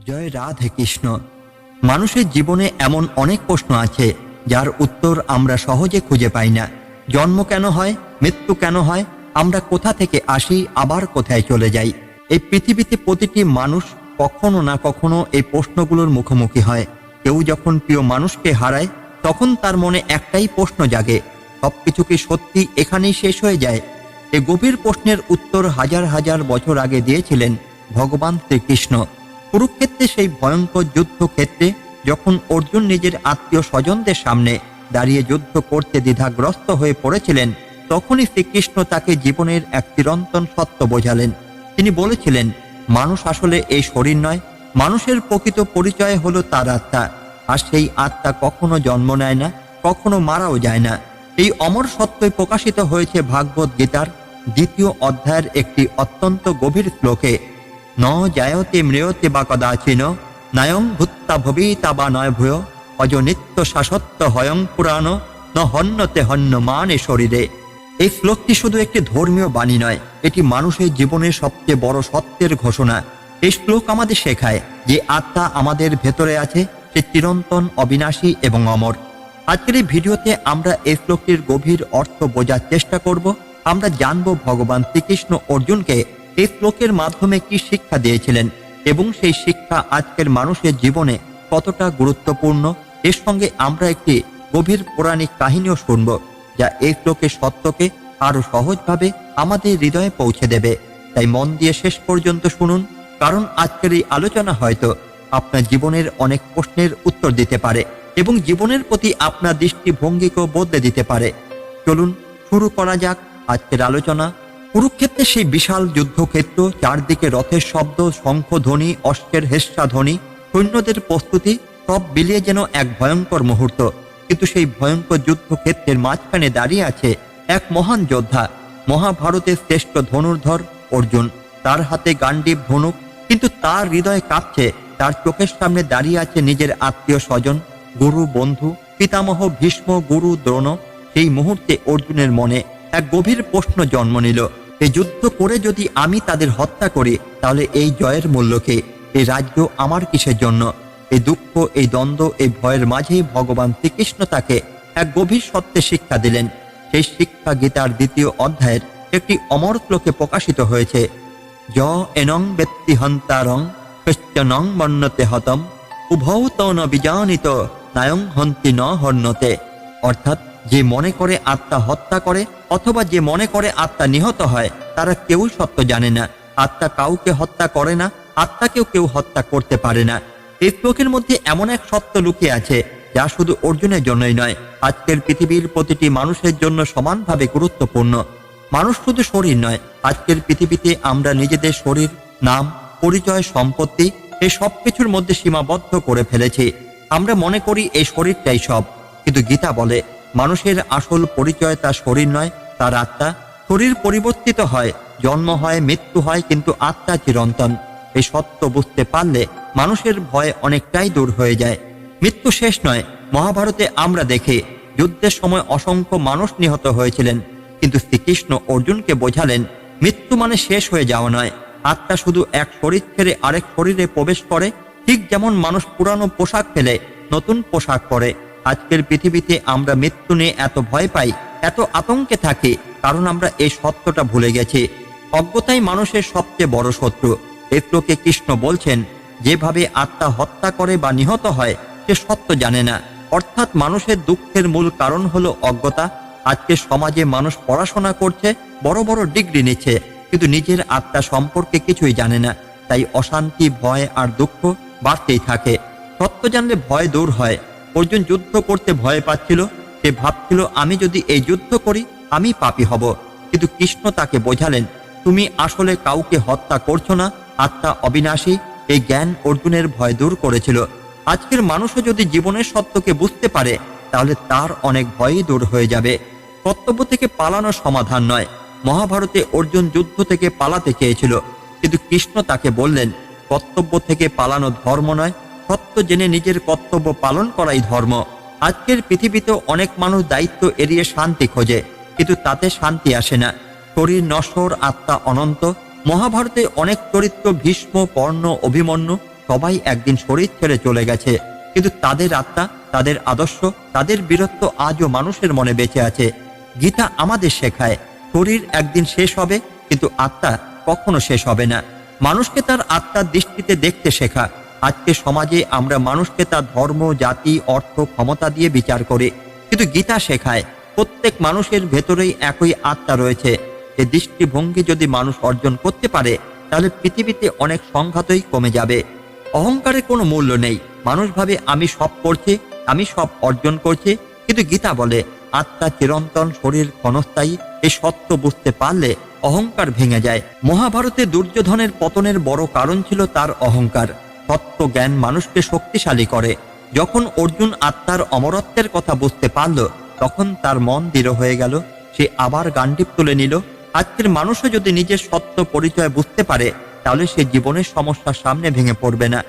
জয় রাধে কৃষ্ণ। মানুষের জীবনে এমন অনেক প্রশ্ন আছে যার উত্তর আমরা সহজে খুঁজে পাই না। জন্ম কেন হয়, মৃত্যু কেন হয়, আমরা কোথা থেকে আসি, আবার কোথায় চলে যাই? এই পৃথিবীতে প্রতিটি মানুষ কখনো না কখনো এই প্রশ্নগুলোর মুখোমুখি হয়। কেউ যখন প্রিয় মানুষকে হারায় তখন তার মনে একটাই প্রশ্ন জাগে, সবকিছু কি সত্যি এখানেই শেষ হয়ে যায়? এই গভীর প্রশ্নের উত্তর হাজার হাজার বছর আগে দিয়েছিলেন ভগবান শ্রীকৃষ্ণ। কুরুক্ষেত্রে সেই ভয়ঙ্কর যুদ্ধক্ষেত্রে যখন অর্জুন নিজের আত্মীয় স্বজনদের সামনে দাঁড়িয়ে যুদ্ধ করতে দ্বিধাগ্রস্ত হয়ে পড়েছিলেন, তখনই শ্রীকৃষ্ণ তাকে জীবনের এক চিরন্তন সত্য বোঝালেন। তিনি বলেছিলেন, মানুষ আসলে এই শরীর নয়, মানুষের প্রকৃত পরিচয় হলো তার আত্মা। আর সেই আত্মা কখনো জন্ম নেয় না, কখনো মারাও যায় না। এই অমর সত্যই প্রকাশিত হয়েছে ভাগবত গীতার 2য় অধ্যায়ের একটি অত্যন্ত গভীর শ্লোকে। ন জায়তে ম্রিয়তে বা কদাচিন, নায়ং ভূত্তা ভবিতা বা নয় ভূয়, অজ নিত্য শাসত্ব হয়ং পুরাণ, ন হন্যতে হন্যমানে শরীরে। এই শ্লোকটি শুধু একটি ধর্মীয় বাণী নয়, এটি মানুষের জীবনের সবচেয়ে বড় সত্যের ঘোষণা। এই শ্লোক আমাদের শেখায় যে আত্মা আমাদের ভেতরে আছে, সে চিরন্তন, অবিনাশী এবং অমর। আজকের এই ভিডিওতে আমরা এই শ্লোকটির গভীর অর্থ বোঝার চেষ্টা করব। আমরা জানব ভগবান শ্রীকৃষ্ণ অর্জুনকে এই শ্লোকের মাধ্যমে কি শিক্ষা দিয়েছিলেন এবং সেই শিক্ষা আজকের মানুষের জীবনে কতটা গুরুত্বপূর্ণ। এর সঙ্গে আমরা একটি গভীর পৌরাণিক কাহিনীও শুনব, যা এই শ্লোকের সত্যকে আরো সহজভাবে আমাদের হৃদয়ে পৌঁছে দেবে। তাই মন দিয়ে শেষ পর্যন্ত শুনুন, কারণ আজকের এই আলোচনা হয়তো আপনার জীবনের অনেক প্রশ্নের উত্তর দিতে পারে এবং জীবনের প্রতি আপনার দৃষ্টিভঙ্গিকেও বদলে দিতে পারে। চলুন শুরু করা যাক আজকের আলোচনা। কুরুক্ষেত্রে সেই বিশাল যুদ্ধক্ষেত্র, চারদিকে রথের শব্দ, শঙ্খধ্বনি, অশ্বের হেস্যাধ্বনি, সৈন্যদের প্রস্তুতি, সব মিলিয়ে যেন এক ভয়ঙ্কর মুহূর্ত। কিন্তু সেই ভয়ঙ্কর যুদ্ধক্ষেত্রের মাঝখানে দাঁড়িয়ে আছে এক মহান যোদ্ধা, মহাভারতের শ্রেষ্ঠ ধনুর্ধর অর্জুন। তার হাতে গান্ডীব ধনুক, কিন্তু তার হৃদয় কাঁপছে। তার চোখের সামনে দাঁড়িয়ে আছে নিজের আত্মীয় স্বজন, গুরু, বন্ধু, পিতামহ ভীষ্ম, গুরু দ্রোণ। সেই মুহূর্তে অর্জুনের মনে এক গভীর প্রশ্ন জন্ম নিল, এই যুদ্ধ করে যদি আমি তাদের হত্যা করি, তাহলে এই জয়ের মূল্য কি? এই রাজ্য আমার কিসের জন্য? এই দুঃখ, এই দ্বন্দ্ব, এই ভয়ের মাঝেই ভগবান শ্রীকৃষ্ণ তাকে এক গভীর সত্যে শিক্ষা দিলেন। সেই শিক্ষা গীতার 2য় অধ্যায়ের একটি অমর শ্লোকে প্রকাশিত হয়েছে। য এনং ব্যক্তি হন্তারং কশ্চনং মন্যতে হতম, উভৌ তো ন বিজানিত, নায়ং হন্তি ন হন্যতে। অর্থাৎ, যে মনে করে আত্মা হত্যা করে অথবা যে মনে করে আত্মা নিহত হয়, তারা কেউই সত্য জানে না। আত্মা কাউকে হত্যা করে না, আত্মাকেও কেউ হত্যা করতে পারে না। এই শ্লোকের মধ্যে এমন এক সত্য লুকিয়ে আছে যা শুধু অর্জুনের জন্যই নয়, আজকের পৃথিবীর প্রতিটি মানুষের জন্য সমানভাবে গুরুত্বপূর্ণ। মানুষ শুধু শরীর নয়, আজকের পৃথিবীতে আমরা নিজেদের শরীর, নাম, পরিচয়, সম্পত্তি, এই সব কিছুর মধ্যে সীমাবদ্ধ করে ফেলেছি। আমরা মনে করি এই শরীরটাই সব, কিন্তু গীতা বলে মানুষের আসল পরিচয় তার শরীর নয়, তার আত্মা। শরীর পরিবর্তিত হয়, জন্ম হয়, মৃত্যু হয়, কিন্তু আত্মা চিরন্তন। এই সত্য বুঝতে পারলে মানুষের ভয় অনেকটাই দূর হয়ে যায়। মৃত্যু শেষ নয়। মহাভারতে আমরা দেখি যুদ্ধের সময় অসংখ্য মানুষ নিহত হয়েছিলেন, কিন্তু শ্রীকৃষ্ণ অর্জুনকে বোঝালেন, মৃত্যু মানে শেষ হয়ে যাওয়া নয়। আত্মা শুধু এক শরীর ছেড়ে আরেক শরীরে প্রবেশ করে, ঠিক যেমন মানুষ পুরানো পোশাক ফেলে নতুন পোশাক পরে। আজকের পৃথিবীতে আমরা মৃত্যু নিয়ে এত ভয় পাই, এত আতঙ্কে থাকি, কারণ আমরা এই সত্যটা ভুলে গেছি। অজ্ঞতাই মানুষের সবচেয়ে বড় শত্রু। এই শ্লোকে কৃষ্ণ বলছেন, যেভাবে আত্মা হত্যা করে বা নিহত হয়, সে সত্য জানে না। অর্থাৎ মানুষের দুঃখের মূল কারণ হলো অজ্ঞতা। আজকের সমাজে মানুষ পড়াশোনা করছে, বড় বড় ডিগ্রি নিচ্ছে, কিন্তু নিজের আত্মা সম্পর্কে কিছুই জানে না। তাই অশান্তি, ভয় আর দুঃখ বাড়তেই থাকে। সত্য জানলে ভয় দূর হয়। অর্জুন যুদ্ধ করতে ভয় পাচ্ছিল। সে ভাবছিল, আমি যদি এই যুদ্ধ করি আমি পাপী হব। কিন্তু কৃষ্ণ তাকে বোঝালেন, তুমি আসলে কাউকে হত্যা করছো না, আত্মা অবিনাশী। এই জ্ঞান অর্জুনের ভয় দূর করেছিল। আজকের মানুষও যদি জীবনের সত্যকে বুঝতে পারে, তাহলে তার অনেক ভয়ই দূর হয়ে যাবে। কর্তব্য থেকে পালানো সমাধান নয়। মহাভারতে অর্জুন যুদ্ধ থেকে পালাতে চেয়েছিল, কিন্তু কৃষ্ণ তাকে বললেন, কর্তব্য থেকে পালানো ধর্ম নয়, সত্য জেনে নিজের কর্তব্য পালন করাই ধর্ম। আজকের পৃথিবীতেও অনেক মানুষ দায়িত্ব এড়িয়ে শান্তি খোঁজে, কিন্তু তাতে শান্তি আসে না। শরীর নশ্বর, আত্মা অনন্ত। মহাভারতে অনেক চরিত্র, ভীষ্ম, কর্ণ, অভিমন্যু, সবাই একদিন শরীর ছেড়ে চলে গেছে, কিন্তু তাদের আত্মা, তাদের আদর্শ, তাদের বীরত্ব আজও মানুষের মনে বেঁচে আছে। গীতা আমাদের শেখায় শরীর একদিন শেষ হবে, কিন্তু আত্মা কখনো শেষ হবে না। মানুষকে তার আত্মার দৃষ্টিতে দেখতে শেখা। আজকে সমাজে আমরা মানুষকে তার ধর্ম, জাতি, অর্থ, ক্ষমতা দিয়ে বিচার করি, কিন্তু গীতা শেখায় প্রত্যেক মানুষের ভেতরেই একই আত্মা রয়েছে। এই দৃষ্টিভঙ্গি যদি মানুষ অর্জন করতে পারে, তাহলে পৃথিবীতে অনেক সংঘাতই কমে যাবে। অহংকারের কোনো মূল্য নেই। মানুষ ভাবে আমি সব করছি, আমি সব অর্জন করছি, কিন্তু গীতা বলে আত্মা চিরন্তন, শরীর ক্ষণস্থায়ী। এই সত্য বুঝতে পারলে অহংকার ভেঙে যায়। মহাভারতে দুর্যোধনের পতনের বড় কারণ ছিল তার অহংকার। তত্ত্ব জ্ঞান মানুষকে শক্তিশালী করে। যখন অর্জুন আত্মার অমরত্বের কথা বুঝতে পারল, তখন তার মন দৃঢ় হয়ে গেল। সে আবার গান্ডীব তুলে নিল। আজকের মানুষও যদি নিজের সত্য পরিচয় বুঝতে পারে, তাহলে সে জীবনের সমস্যার সামনে ভেঙে পড়বে না।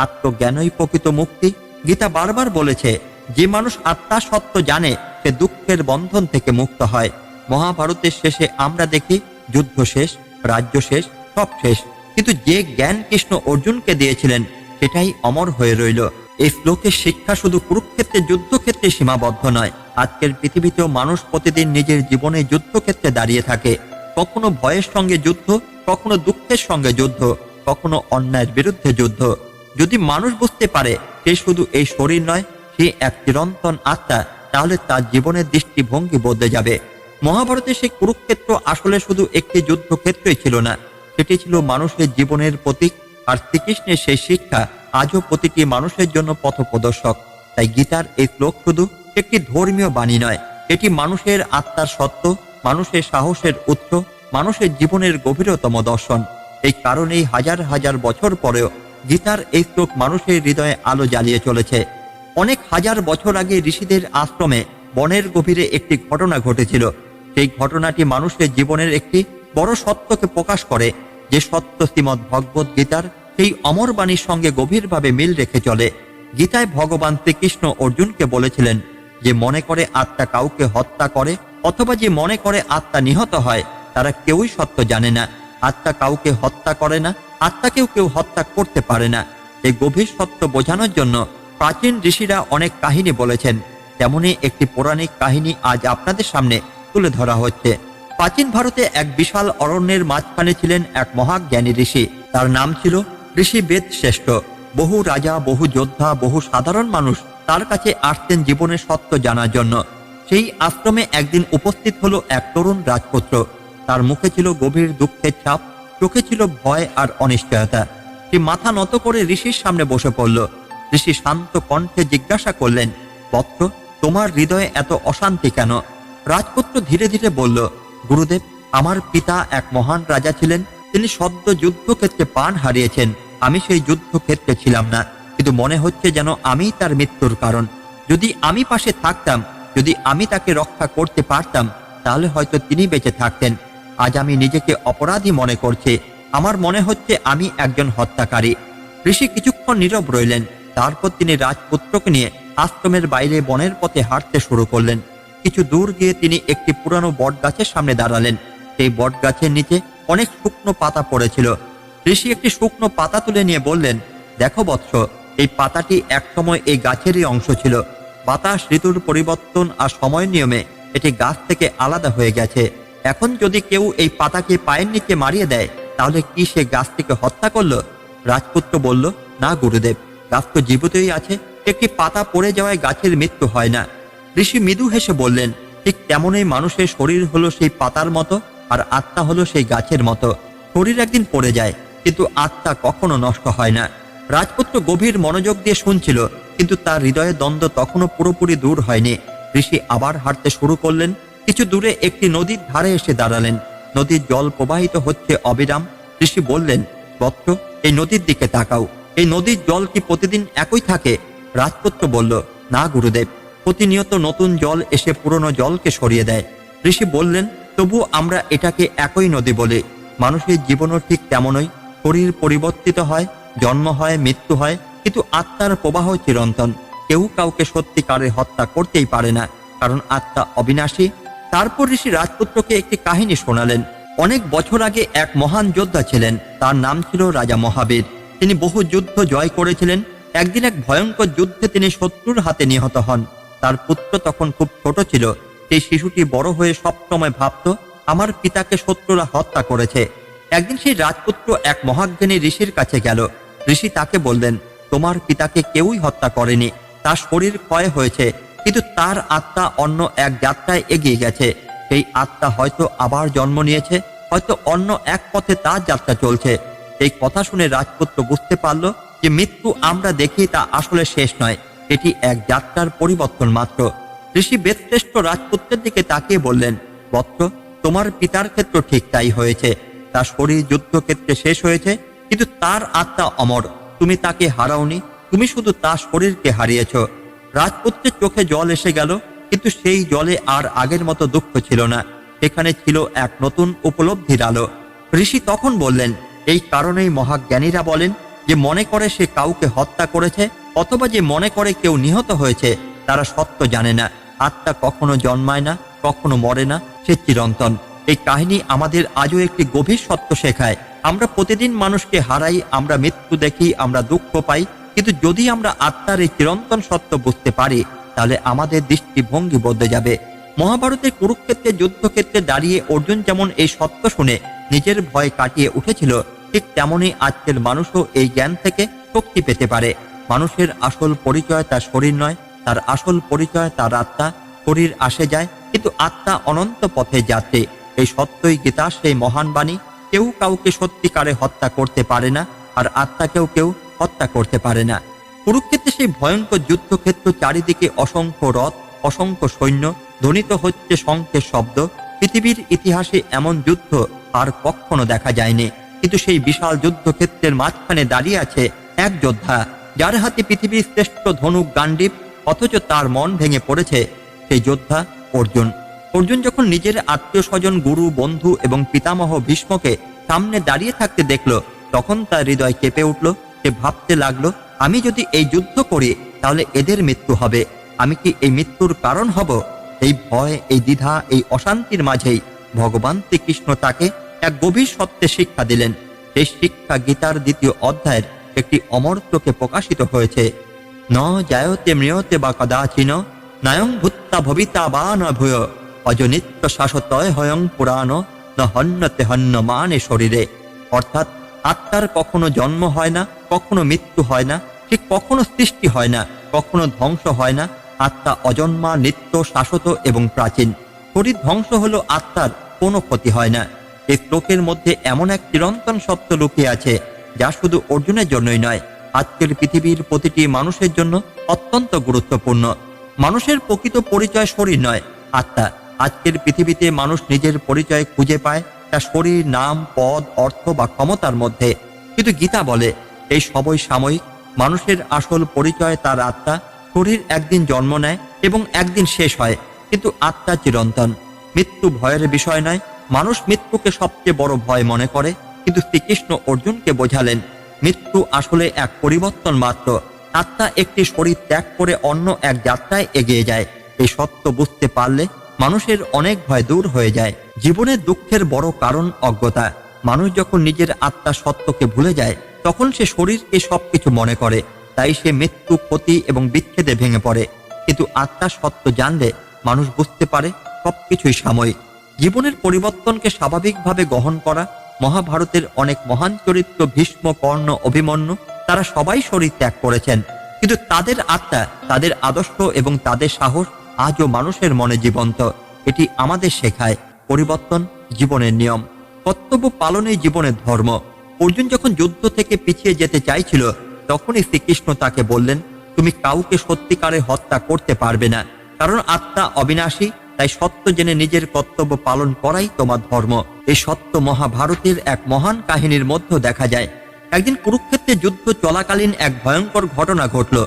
আত্মজ্ঞানই প্রকৃত মুক্তি। গীতা বারবার বলেছে, যে মানুষ আত্মার সত্য জানে, সে দুঃখের বন্ধন থেকে মুক্ত হয়। মহাভারতের শেষে আমরা দেখি যুদ্ধ শেষ, রাজ্য শেষ, সব শেষ, কিন্তু যে জ্ঞান কৃষ্ণ অর্জুনকে দিয়েছিলেন, সেটাই অমর হয়ে রইল। এই শ্লোকের শিক্ষা শুধু কুরুক্ষেত্রের যুদ্ধক্ষেত্রে সীমাবদ্ধ নয়। আজকের পৃথিবীতেও মানুষ প্রতিদিন নিজের জীবনে যুদ্ধক্ষেত্রে দাঁড়িয়ে থাকে। কখনো ভয়ের সঙ্গে যুদ্ধ, কখনো দুঃখের সঙ্গে যুদ্ধ, কখনো অন্যায়ের বিরুদ্ধে যুদ্ধ। যদি মানুষ বুঝতে পারে সে শুধু এই শরীর নয়, সে এক চিরন্তন আত্মা, তাহলে তার জীবনের দৃষ্টিভঙ্গি বদলে যাবে। মহাভারতে সেই কুরুক্ষেত্র আসলে শুধু একটি যুদ্ধক্ষেত্রই ছিল না, সেটি ছিল মানুষের জীবনের প্রতীক। আর শ্রীকৃষ্ণের সেই শিক্ষা আজও প্রতিটি মানুষের জন্য পথপ্রদর্শক। তাই গীতার এই শ্লোক শুধু একটি ধর্মীয় বাণী নয়, এটি মানুষের আত্মার সত্য, মানুষের সাহসের উৎস, মানুষের জীবনের গভীরতম দর্শন। এই কারণেই হাজার হাজার বছর পরেও গীতার এই শ্লোক মানুষের হৃদয়ে আলো জ্বালিয়ে চলেছে। অনেক হাজার বছর আগে ঋষিদের আশ্রমে বনের গভীরে একটি ঘটনা ঘটেছিল। সেই ঘটনাটি মানুষের জীবনের একটি বড় সত্যকে প্রকাশ করে, যে সত্য শ্রীমদ্ ভগবত গীতার সেই অমর বাণীর সঙ্গে গভীরভাবে মিল রেখে চলে। গীতায় ভগবান শ্রীকৃষ্ণ অর্জুনকে বলেছিলেন, যে মনে করে আত্মা কাউকে হত্যা করে অথবা যে মনে করে আত্মা নিহত হয়, তারা কেউই সত্য জানে না। আত্মা কাউকে হত্যা করে না, আত্মাকেও কেউ হত্যা করতে পারে না। এই গভীর সত্য বোঝানোর জন্য প্রাচীন জ্ঞানীরা অনেক কাহিনী বলেছেন। তেমনই একটি পৌরাণিক কাহিনী আজ আপনাদের সামনে তুলে ধরা হচ্ছে। প্রাচীন ভারতে এক বিশাল অরণ্যের মাঝখানে ছিলেন এক মহাজ্ঞানী ঋষি। তার নাম ছিল ঋষি বেদ শ্রেষ্ঠ। বহু রাজা, বহু যোদ্ধা, বহু সাধারণ মানুষ তার কাছে আসতেন জীবনের সত্য জানার জন্য। সেই আশ্রমে একদিন উপস্থিত হলো এক তরুণ রাজপুত্র। তার মুখে ছিল গভীর দুঃখের ছাপ, চোখে ছিল ভয় আর অনিশ্চয়তা। সে মাথা নত করে ঋষির সামনে বসে পড়ল। ঋষি শান্ত কণ্ঠে জিজ্ঞাসা করলেন, বৎস, তোমার হৃদয়ে এত অশান্তি কেন? রাজপুত্র ধীরে ধীরে বলল, গুরুদেব, আমার পিতা এক মহান রাজা ছিলেন। তিনি সদ্য যুদ্ধক্ষেত্রে প্রাণ হারিয়েছেন। আমি সেই যুদ্ধক্ষেত্রে ছিলাম না, কিন্তু মনে হচ্ছে যেন আমি তার মৃত্যুর কারণ। যদি আমি পাশে থাকতাম, যদি আমি তাকে রক্ষা করতে পারতাম, তাহলে হয়তো তিনি বেঁচে থাকতেন। আজ আমি নিজেকে অপরাধী মনে করছি। আমার মনে হচ্ছে আমি একজন হত্যাকারী। ঋষি কিছুক্ষণ নীরব রইলেন। তারপর তিনি রাজপুত্রকে নিয়ে আশ্রমের বাইরে বনের পথে হাঁটতে শুরু করলেন। কিছু দূর গিয়ে তিনি একটি পুরানো বট গাছের সামনে দাঁড়ালেন। সেই বট গাছের নিচে অনেক শুকনো পাতা পড়েছিল। ঋষি একটি শুকনো পাতা তুলে নিয়ে বললেন, দেখো বৎস, এই পাতাটি একসময় এই গাছেরই অংশ ছিল। বাতাস, ঋতুর পরিবর্তন আর সময় নিয়মে এটি গাছ থেকে আলাদা হয়ে গেছে। এখন যদি কেউ এই পাতাকে পায়ের নিচে মারিয়ে দেয়, তাহলে কি সে গাছটিকে হত্যা করলো? রাজপুত্র বলল, না গুরুদেব, গাছ তো জীবিতই আছে। একটি পাতা পড়ে যাওয়ায় গাছের মৃত্যু হয় না। ঋষি মৃদু হেসে বললেন, ঠিক তেমনই মানুষের শরীর হলো সেই পাতার মতো, আর আত্মা হলো সেই গাছের মতো। শরীর একদিন পড়ে যায়, কিন্তু আত্মা কখনো নষ্ট হয় না। রাজপুত্র গভীর মনোযোগ দিয়ে শুনছিল, কিন্তু তার হৃদয়ে দ্বন্দ্ব তখনও পুরোপুরি দূর হয়নি। ঋষি আবার হাঁটতে শুরু করলেন। কিছু দূরে একটি নদীর ধারে এসে দাঁড়ালেন। নদীর জল প্রবাহিত হচ্ছে অবিরাম। ঋষি বললেন, বৎস, এই নদীর দিকে তাকাও। এই নদীর জল কি প্রতিদিন একই থাকে? রাজপুত্র বলল, না গুরুদেব, প্রতিনিয়ত নতুন জল এসে পুরনো জলকে সরিয়ে দেয়। ঋষি বললেন, তবু আমরা এটাকে একই নদী বলি। মানুষের জীবনও ঠিক তেমনই। শরীর পরিবর্তিত হয়, জন্ম হয়, মৃত্যু হয়, কিন্তু আত্মার প্রবাহ চিরন্তন। কেউ কাউকে সত্যিকারে হত্যা করতেই পারে না, কারণ আত্মা অবিনাশী। তারপর ঋষি রাজপুত্রকে একটি কাহিনী শোনালেন। অনেক বছর আগে এক মহান যোদ্ধা ছিলেন। তার নাম ছিল রাজা মহাবীর। তিনি বহু যুদ্ধ জয় করেছিলেন। একদিন এক ভয়ঙ্কর যুদ্ধে তিনি শত্রুর হাতে নিহত হন। তার পুত্র তখন খুব ছোট ছিল। সেই শিশুটি বড় হয়ে সবসময় ভাবত, আমার পিতাকে শত্রুরা হত্যা করেছে। একদিন সেই রাজপুত্র এক মহাজ্ঞানী ঋষির কাছে গেল। ঋষি তাকে বললেন, তোমার পিতাকে কেউই হত্যা করেনি। তার শরীর ক্ষয় হয়েছে, কিন্তু তার আত্মা অন্য এক যাত্রায় এগিয়ে গেছে। সেই আত্মা হয়তো আবার জন্ম নিয়েছে, হয়তো অন্য এক পথে তার যাত্রা চলছে। এই কথা শুনে রাজপুত্র বুঝতে পারল যে মৃত্যু আমরা দেখি তা আসলে শেষ নয়, এটি এক যাত্রার পরিবর্তন মাত্র। ঋষি বেদশ্রেষ্ঠ রাজপুত্রের দিকে তাকিয়ে বললেন, বৎস, তোমার পিতার ক্ষেত্র ঠিক তাই হয়েছে। তার শরীর যুদ্ধক্ষেত্রে শেষ হয়েছে, কিন্তু তার আত্মা অমর। তুমি তাকে হারাওনি, তুমি শুধু তার শরীরকে হারিয়েছ। রাজপুত্রের চোখে জল এসে গেল, কিন্তু সেই জলে আর আগের মতো দুঃখ ছিল না। সেখানে ছিল এক নতুন উপলব্ধির আলো। ঋষি তখন বললেন, এই কারণেই মহাজ্ঞানীরা বলেন যে মনে করে সে কাউকে হত্যা করেছে অথবা যে মনে করে কেউ নিহত হয়েছে, তারা সত্য জানে না। আত্মা কখনো জন্মায় না, কখনো মরে না, সে চিরন্তন। এই কাহিনী আমাদের আজও একটি গভীর সত্য শেখায়। আমরা প্রতিদিন মানুষকে হারাই, আমরা মৃত্যু দেখি, আমরা দুঃখ পাই, কিন্তু যদি আমরা আত্মার এই চিরন্তন সত্য বুঝতে পারি, তাহলে আমাদের দৃষ্টিভঙ্গি বদলে যাবে। মহাভারতের কুরুক্ষেত্রের যুদ্ধক্ষেত্রে দাঁড়িয়ে অর্জুন যেমন এই সত্য শুনে নিজের ভয় কাটিয়ে উঠেছিল, ঠিক তেমনই আজকের মানুষও এই জ্ঞান থেকে শক্তি পেতে পারে। মানুষের আসল পরিচয় তার শরীর নয়, তার আসল পরিচয় তার আত্মা। শরীর আসে যায়, কিন্তু আত্মা অনন্ত পথে যাত্রী। এই সত্যই গীতা সেই মহান বাণী। কেউ কাউকে সত্যিকারে হত্যা করতে পারে না, আর আত্মাকেও কেউ হত্যা করতে পারে না। কুরুক্ষেত্রে সেই ভয়ঙ্কর যুদ্ধক্ষেত্র, চারিদিকে অসংখ্য রথ, অসংখ্য সৈন্য, ধ্বনিত হচ্ছে শঙ্খের শব্দ। পৃথিবীর ইতিহাসে এমন যুদ্ধ আর কখনো দেখা যায়নি। কিন্তু সেই বিশাল যুদ্ধক্ষেত্রের মাঝখানে দাঁড়িয়ে আছে এক যোদ্ধা, যার হাতে পৃথিবীর শ্রেষ্ঠ ধনুক গান্ডীব, অথচ তার মন ভেঙে পড়েছে। সেই যোদ্ধা অর্জুন। অর্জুন যখন নিজের আত্মীয় স্বজন, গুরু, বন্ধু এবং পিতামহ ভীষ্মকে সামনে দাঁড়িয়ে থাকতে দেখল, তখন তার হৃদয় কেঁপে উঠল। সে ভাবতে লাগলো, আমি যদি এই যুদ্ধ করি তাহলে এদের মৃত্যু হবে। আমি কি এই মৃত্যুর কারণ হব? এই ভয়, এই দ্বিধা, এই অশান্তির মাঝেই ভগবান শ্রীকৃষ্ণ তাকে এক গভীর সত্যে শিক্ষা দিলেন। সেই শিক্ষা গীতার 2য় অধ্যায়ের একটি অমর্ত্যকে প্রকাশিত হয়েছে। ন জায়তে মৃয়তে বা কদাচিন, নায়ং ভূত্তা ভবিতা বা ন ভূয়, অজনিত্য শাশ্বতয় হয়ং পুরাণ, ন হন্যতে হন্য মানে শরীরে। অর্থাৎ আত্মার কখনো জন্ম হয় না, কখনো মৃত্যু হয় না, ঠিক কখনো সৃষ্টি হয় না, কখনো ধ্বংস হয় না। আত্মা অজন্মা, নিত্য, শাশ্বত এবং প্রাচীন। শরীর ধ্বংস হলো, আত্মার কোনো ক্ষতি হয় না। এই শ্লোকের মধ্যে এমন এক চিরন্তন সত্য লুকিয়ে আছে, যা শুধু অর্জুনের জন্যই নয়, আজকের পৃথিবীর প্রতিটি মানুষের জন্য অত্যন্ত গুরুত্বপূর্ণ। মানুষের প্রকৃত পরিচয় শরীর নয়, আত্মা। আজকের পৃথিবীতে মানুষ নিজের পরিচয় খুঁজে পায় তার শরীর, নাম, পদ, অর্থ বা ক্ষমতার মধ্যে। কিন্তু গীতা বলে এই সবই সাময়িক। মানুষের আসল পরিচয় তার আত্মা। শরীর একদিন জন্ম নেয় এবং একদিন শেষ হয়, কিন্তু আত্মা চিরন্তন। মৃত্যু ভয়ের বিষয় নয়। মানুষ মৃত্যুকে সবচেয়ে বড় ভয় মনে করে, কিন্তু শ্রীকৃষ্ণ অর্জুনকে বোঝালেন মৃত্যু আসলে এক পরিবর্তন মাত্র। আত্মা একটি শরীর ত্যাগ করে অন্য এক যাত্রায় এগিয়ে যায়। এই সত্য বুঝতে পারলে মানুষের অনেক ভয় দূর হয়ে যায়। জীবনের দুঃখের বড় কারণ অজ্ঞতা। মানুষ যখন নিজের আত্মা সত্যকে ভুলে যায়, তখন সে শরীরকে সবকিছু মনে করে। তাই সে মৃত্যু, ক্ষতি এবং বিচ্ছেদে ভেঙে পড়ে। কিন্তু আত্মা সত্য জানলে মানুষ বুঝতে পারে সবকিছুই সাময়িক। জীবনের পরিবর্তনকে স্বাভাবিকভাবে গ্রহণ করা। মহাভারতের অনেক মহান চরিত্র, ভীষ্ম, কর্ণ, অভিমন্যু, তারা সবাই শরীর ত্যাগ করেছেন, কিন্তু তাদের আত্মা, তাদের আদর্শ এবং তাদের সাহস আজও মানুষের মনে জীবন্ত। এটি আমাদের শেখায় পরিবর্তন জীবনের নিয়ম, কর্তব্য পালনই জীবনের ধর্ম। অর্জুন যখন যুদ্ধ থেকে পিছিয়ে যেতে চাইছিল, তখনই শ্রীকৃষ্ণ তাকে বললেন, তুমি কাউকে সত্যিকারে হত্যা করতে পারবে না, কারণ আত্মা অবিনাশী। তাই সত্য জেনে নিজের কর্তব্য পালন করাই তোমার ধর্ম। এই সত্য মহাভারতের এক মহান কাহিনীর মধ্যে দেখা যায়। একদিন কুরুক্ষেত্রে যুদ্ধ চলাকালীন এক ভয়ঙ্কর ঘটনা ঘটল।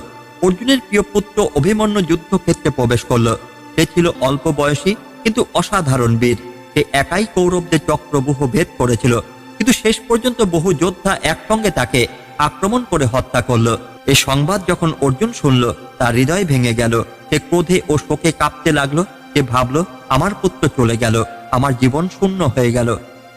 অর্জুনের প্রিয় পুত্র অভিমন্যু যুদ্ধক্ষেত্রে প্রবেশ করল। সে ছিল অল্প বয়সী, কিন্তু অসাধারণ বীর। সে একাই কৌরবদের চক্রব্যূহ ভেদ করেছিল, কিন্তু শেষ পর্যন্ত বহু যোদ্ধা একসঙ্গে তাকে আক্রমণ করে হত্যা করল। এই সংবাদ যখন অর্জুন শুনল, তার হৃদয় ভেঙে গেল। সে ক্রোধে ও শোকে কাঁপতে লাগলো। সে ভাবল, আমার পুত্র চলে গেল, আমার জীবন শূন্য হয়ে গেল।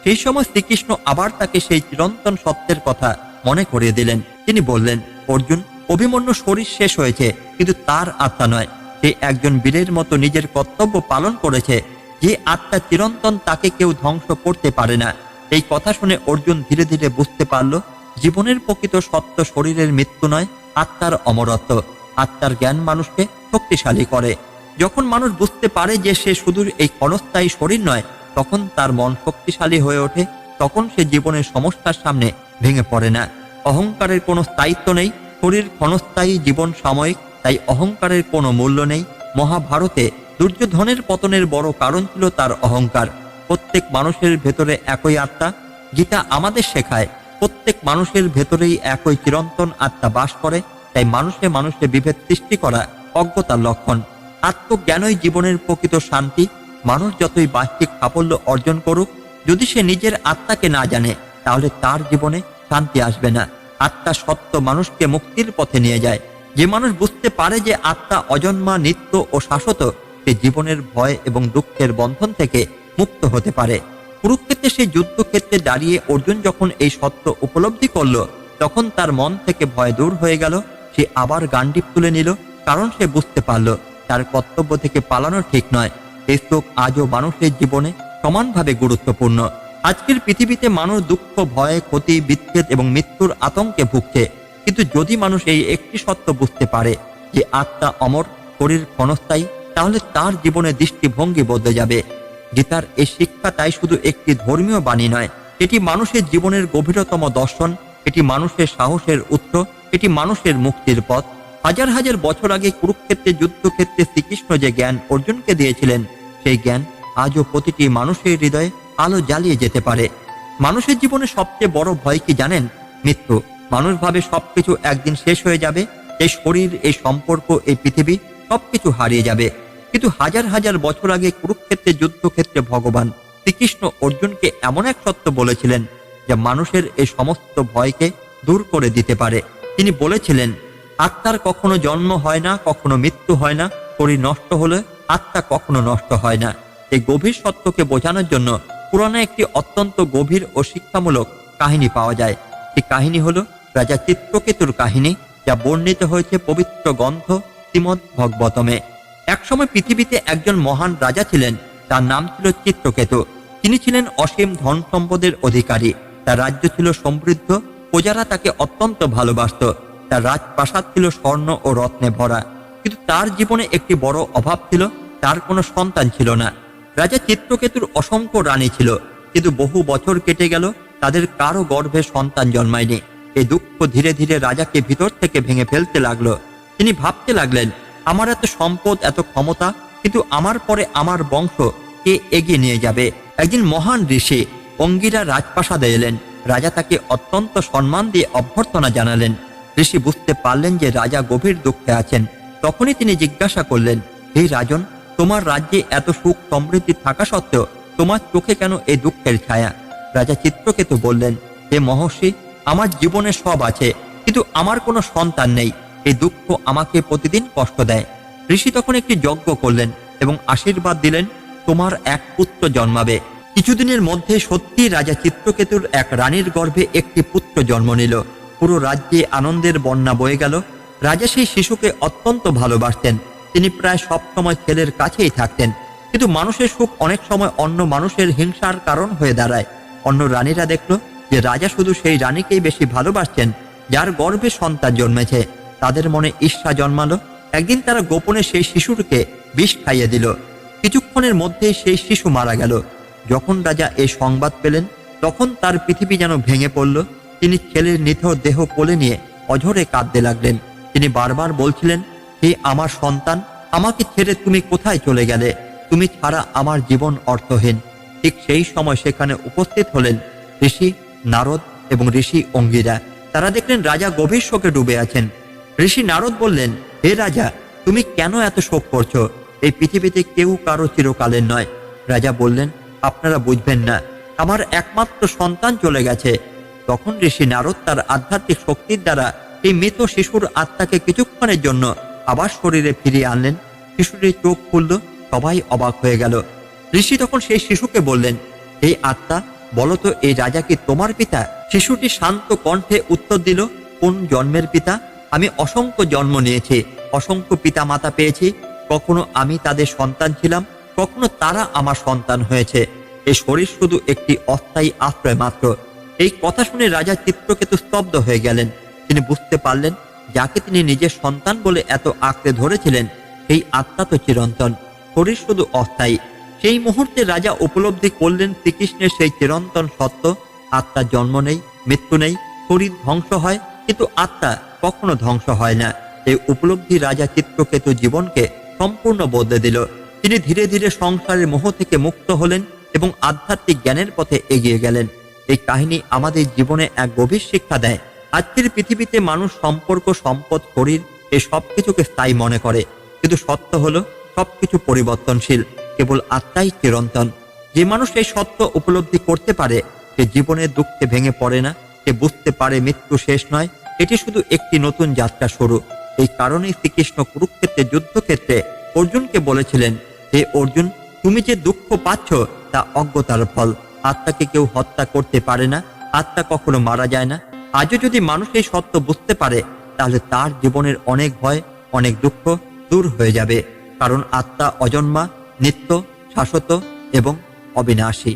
সেই সময় শ্রীকৃষ্ণ আবার তাকে সেই চিরন্তন সত্যের কথা মনে করিয়ে দিলেন। তিনি বললেন, অর্জুন, অভিমন্যু শরীর শেষ হয়েছে, কিন্তু তার আত্মা নয়। সে একজন বীরের মতো নিজের কর্তব্য পালন করেছে। যে আত্মা চিরন্তন, তাকে কেউ ধ্বংস করতে পারে না। এই কথা শুনে অর্জুন ধীরে ধীরে বুঝতে পারল, জীবনের প্রকৃত সত্য শরীরের মৃত্যু নয়, আত্মার অমরত্ব। আত্মার জ্ঞান মানুষকে শক্তিশালী করে। যখন মানুষ বুঝতে পারে যে সে শুধু এই ক্ষণস্থায়ী শরীর নয়, তখন তার মন শক্তিশালী হয়ে ওঠে। তখন সে জীবনের সমস্যার সামনে ভেঙে পড়ে না। অহংকারের কোনো স্থায়িত্ব নেই। শরীর ক্ষণস্থায়ী, জীবন সাময়িক, তাই অহংকারের কোনো মূল্য নেই। মহাভারতে দুর্যোধনের পতনের বড় কারণ ছিল তার অহংকার। প্রত্যেক মানুষের ভেতরে একই আত্মা। গীতা আমাদের শেখায়, প্রত্যেক মানুষের ভেতরেই একই চিরন্তন আত্মা বাস করে। তাই মানুষে মানুষে বিভেদ সৃষ্টি করা অজ্ঞতার লক্ষণ। আত্মজ্ঞানই জীবনের প্রকৃত শান্তি। মানুষ যতই বাহ্যিক সাফল্য অর্জন করুক, যদি সে নিজের আত্মাকে না জানে, তাহলে তার জীবনে শান্তি আসবে না। আত্মা সত্য মানুষকে মুক্তির পথে নিয়ে যায়। যে মানুষ বুঝতে পারে যে আত্মা অজন্মা, নিত্য ও শাশ্বত, সে জীবনের ভয় এবং দুঃখের বন্ধন থেকে মুক্ত হতে পারে। কুরুক্ষেত্রে সেই যুদ্ধক্ষেত্রে দাঁড়িয়ে অর্জুন যখন এই সত্য উপলব্ধি করল, তখন তার মন থেকে ভয় দূর হয়ে গেল। সে আবার গান্ডিব তুলে নিল, কারণ সে বুঝতে পারল তার কর্তব্য থেকে পালানো ঠিক নয়। এই শ্লোক আজও মানুষের জীবনে সমানভাবে গুরুত্বপূর্ণ। আজকের পৃথিবীতে মানুষ দুঃখ, ভয়, ক্ষতি, বিচ্ছেদ এবং মৃত্যুর আতঙ্কে ভুগছে। কিন্তু যদি মানুষ এই একটি সত্য বুঝতে পারে যে আত্মা অমর, শরীর ক্ষণস্থায়ী, তাহলে তার জীবনের দৃষ্টিভঙ্গি বদলে যাবে। গীতার এই শিক্ষা তাই শুধু একটি ধর্মীয় বাণী নয়, এটি মানুষের জীবনের গভীরতম দর্শন। এটি মানুষের সাহসের উৎস। এটি মানুষের মুক্তির পথ। হাজার হাজার বছর আগে কুরুক্ষেত্রে যুদ্ধক্ষেত্রে শ্রীকৃষ্ণ যে জ্ঞান অর্জুনকে দিয়েছিলেন, সেই জ্ঞান আজও প্রতিটি মানুষের হৃদয়ে আলো জ্বালিয়ে যেতে পারে। মানুষের জীবনে সবচেয়ে বড় ভয় কি জানেন? মৃত্যু। মানুষ ভাবে সবকিছু একদিন শেষ হয়ে যাবে। এই শরীর, এই সম্পর্ক, এই পৃথিবী সবকিছু হারিয়ে যাবে। কিন্তু হাজার হাজার বছর আগে কুরুক্ষেত্রে যুদ্ধক্ষেত্রে ভগবান শ্রীকৃষ্ণ অর্জুনকে এমন এক সত্য বলেছিলেন, যা মানুষের এই সমস্ত ভয়কে দূর করে দিতে পারে। তিনি বলেছিলেন, আত্মার কখনো জন্ম হয় না, কখনো মৃত্যু হয় না। শরীর নষ্ট হলে আত্মা কখনো নষ্ট হয় না। এই গভীর সত্যকে বোঝানোর জন্য পুরাণে একটি অত্যন্ত গভীর ও শিক্ষামূলক কাহিনী পাওয়া যায়। এই কাহিনী হলো রাজা চিত্রকেতুর কাহিনী, যা বর্ণিত হয়েছে পবিত্র গ্রন্থ শ্রীমদ্ ভাগবতমে। একসময় পৃথিবীতে একজন মহান রাজা ছিলেন। তার নাম ছিল চিত্রকেতু। তিনি ছিলেন অসীম ধন সম্পদের অধিকারী। তার রাজ্য ছিল সমৃদ্ধ। প্রজারা তাকে অত্যন্ত ভালোবাসত। তার রাজপ্রাসাদ ছিল স্বর্ণ ও রত্নে ভরা। কিন্তু তার জীবনে একটি বড় অভাব ছিল, তার কোনো সন্তান ছিল না। রাজা চিত্রকেতুর অসংখ্য রানী ছিল, কিন্তু বহু বছর কেটে গেল, তাদের কারো গর্ভে সন্তান জন্মায়নি। এই দুঃখ ধীরে ধীরে রাজাকে ভিতর থেকে ভেঙে ফেলতে লাগলো। তিনি ভাবতে লাগলেন, আমার এত সম্পদ, এত ক্ষমতা, কিন্তু আমার পরে আমার বংশ কে এগিয়ে নিয়ে যাবে? একদিন মহান ঋষি অঙ্গিরা রাজপ্রাসাদে এলেন। রাজা তাকে অত্যন্ত সম্মান দিয়ে অভ্যর্থনা জানালেন। ঋষি বুঝতে পারলেন যে রাজা গভীর দুঃখে আছেন। তখনই তিনি জিজ্ঞাসা করলেন, হে রাজন, তোমার রাজ্যে এত সুখ সমৃদ্ধি থাকা সত্ত্বেও তোমার চোখে কেন এই দুঃখের ছায়া? রাজা চিত্রকেতু বললেন, হে মহর্ষি, আমার জীবনে সব আছে, কিন্তু আমার কোনো সন্তান নেই। এই দুঃখ আমাকে প্রতিদিন কষ্ট দেয়। ঋষি তখন একটি যজ্ঞ করলেন এবং আশীর্বাদ দিলেন, তোমার এক পুত্র জন্মাবে। কিছুদিনের মধ্যে সত্যি রাজা চিত্রকেতুর এক রানীর গর্ভে একটি পুত্র জন্ম নিল। পুরো রাজ্যে আনন্দের বন্যা বয়ে গেল। রাজা সেই শিশুকে অত্যন্ত ভালোবাসতেন। তিনি প্রায় সব সময় ছেলের কাছেই থাকতেন। কিন্তু মানুষের সুখ অনেক সময় অন্য মানুষের হিংসার কারণ হয়ে দাঁড়ায়। অন্য রানীরা দেখল যে রাজা শুধু সেই রানীকেই বেশি ভালোবাসছেন যার গর্ভে সন্তান জন্মেছে। তাদের মনে ঈর্ষা জন্মালো। একদিন তারা গোপনে সেই শিশুকে বিষ খাইয়ে দিল। কিছুক্ষণের মধ্যেই সেই শিশু মারা গেল। যখন রাজা এই সংবাদ পেলেন, তখন তার পৃথিবী যেন ভেঙে পড়ল। তিনি ছেলের নিথর দেহ কোলে নিয়ে অঝরে কাঁদতে লাগলেন। তিনি বারবার বলছিলেন, হে আমার সন্তান, আমাকে ছেড়ে তুমি কোথায় চলে গেলে? তুমি ছাড়া আমার জীবন অর্থহীন। ঠিক সেই সময় সেখানে উপস্থিত হলেন ঋষি নারদ এবং ঋষি অঙ্গিরা। তারা দেখলেন রাজা গভীর শোকে ডুবে আছেন। ঋষি নারদ বললেন, হে রাজা, তুমি কেন এত শোক করছো? এই পৃথিবীতে কেউ কারো চিরকালের নয়। রাজা বললেন, আপনারা বুঝবেন না, আমার একমাত্র সন্তান চলে গেছে। তখন ঋষি নারদ তার আধ্যাত্মিক শক্তির দ্বারা এই মৃত শিশুর আত্মাকে কিছুক্ষণের জন্য আবার শরীরে ফিরিয়ে আনলেন। শিশুটির চোখ খুলল। সবাই অবাক হয়ে গেল। ঋষি তখন সেই শিশুকে বললেন, হে আত্মা, বলো তো এই রাজা কি তোমার পিতা? শিশুটি শান্ত কণ্ঠে উত্তর দিল, কোন জন্মের পিতা? আমি অসংখ্য জন্ম নিয়েছি, অসংখ্য পিতা মাতা পেয়েছি। কখনো আমি তাদের সন্তান ছিলাম, কখনো তারা আমার সন্তান হয়েছে। এই শরীর শুধু একটি অস্থায়ী আশ্রয় মাত্র। এই কথা শুনে রাজা চিত্রকেতু স্তব্ধ হয়ে গেলেন। তিনি বুঝতে পারলেন, যাকে তিনি নিজের সন্তান বলে এত আঁকড়ে ধরেছিলেন, সেই আত্মা তো চিরন্তন, শরীর শুধু অস্থায়ী। সেই মুহূর্তে রাজা উপলব্ধি করলেন শ্রীকৃষ্ণের সেই চিরন্তন সত্য, আত্মার জন্ম নেই, মৃত্যু নেই, শরীর ধ্বংস হয় কিন্তু আত্মা কখনো ধ্বংস হয় না। এই উপলব্ধি রাজা চিত্রকেতু জীবনকে সম্পূর্ণ বদলে দিল। তিনি ধীরে ধীরে সংসারের মোহ থেকে মুক্ত হলেন এবং আধ্যাত্মিক জ্ঞানের পথে এগিয়ে গেলেন। এই কাহিনী আমাদের জীবনে এক গভীর শিক্ষা দেয়। আজকের পৃথিবীতে মানুষ সম্পর্ক, সম্পদ, শরীর এই সব কিছুকে স্থায়ী মনে করে, কিন্তু সত্য হলো সবকিছু পরিবর্তনশীল, কেবল আত্মাই চিরন্তন। যে মানুষ এই সত্য উপলব্ধি করতে পারে, সে জীবনের দুঃখে ভেঙে পড়ে না। সে বুঝতে পারে মৃত্যু শেষ নয়, এটি শুধু একটি নতুন যাত্রা শুরু। এই কারণেই শ্রীকৃষ্ণ কুরুক্ষেত্রের যুদ্ধক্ষেত্রে অর্জুনকে বলেছিলেন, হে অর্জুন, তুমি যে দুঃখ পাচ্ছ তা অজ্ঞতার ফল। আত্মাকে কেউ হত্যা করতে পারে না, আত্মা কখনো মারা যায় না। আজও যদি মানুষ এই সত্য বুঝতে পারে, তাহলে তার জীবনের অনেক ভয়, অনেক দুঃখ দূর হয়ে যাবে। কারণ আত্মা অজন্মা, নিত্য, শাশ্বত এবং অবিনাশী।